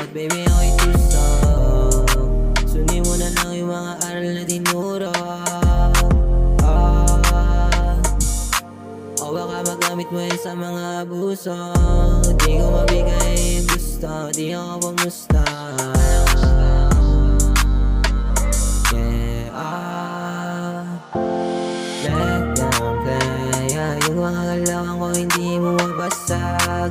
mag-ibot, baby ako'y gusto. Sundin mo na lang yung mga aral na tinuro. O baka magamit mo yun sa mga abuso. Di ko mabigay yung gusto, di ako pamusta. Let them play, yung mga galawan ko hindi mo mabasag.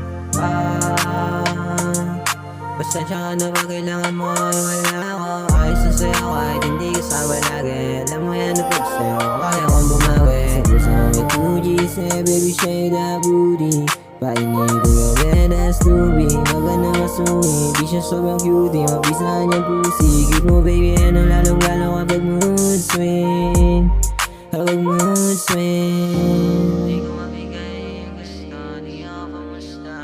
Pasensya ka na ba kailangan mo yung wala ko. Ayos na sa'yo kahit hindi kasama lagi. Alam mo yan na pag sa'yo kaya kong bumawi. Sa puso mo may 2G, say baby shake that booty. Paingay ko yung bedas tubi, maganda masumi. Di siya sobrang cutie, mapisahan niyang pusi. Keep mo baby, ano lalong-lalo kapag mood swing. Kapag mood swing. Di ko mabigay yung gusto, di ako pamusta.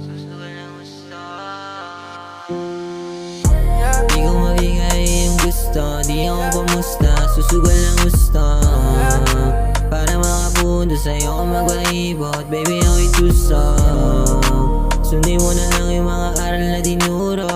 Susugal ang gusto. Di ko mabigay yung gusto, di ako pamusta. Susugal ang gusto. Para makapunta sa'yo ako mag-ibot, baby ako'y gusto. Sundin mo na lang yung mga aral na tinuro.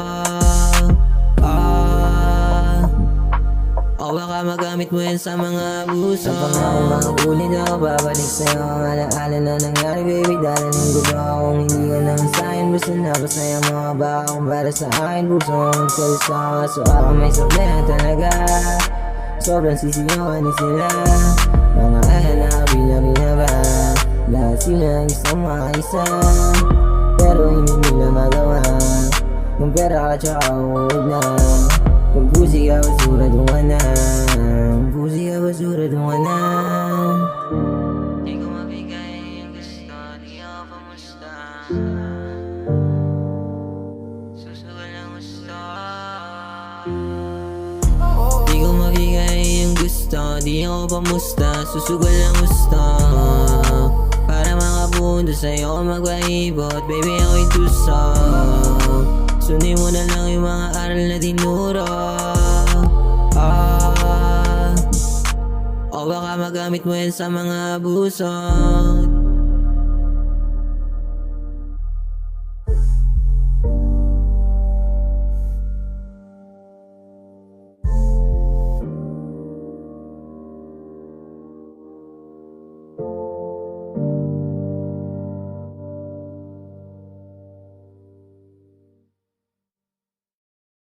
O baka magamit mo yan sa mga abuso. Sa mga ulit ako babalik sa'yo ang alaala na nangyari, baby. Dalaning gulo akong hindi ka naman sa'kin. Basta napasaya mga ba akong para sa akin. Puso mo magsalisa ka, so ako may sablaya talaga. Sobrang sisiyawan sila. Mga anak, bila ba? Lahat sila isang makaisa, pero hindi nila magawa. Kung pera ka tsaka huwag na. Pag pusi ka, basura doon ka na. Pusi ka, basura doon ka na. Di ko mabigay yung gusto, di ako pamusta. Susugal ang gusto. Di ko mabigay yung gusto, di ako pamusta. Susugal ang gusto. Para makapunta sa'yo ako mag-ibot, baby ako'y gusto. Sundin mo na lang yung mga aral na tinuro. O baka magamit mo yan sa mga abuso.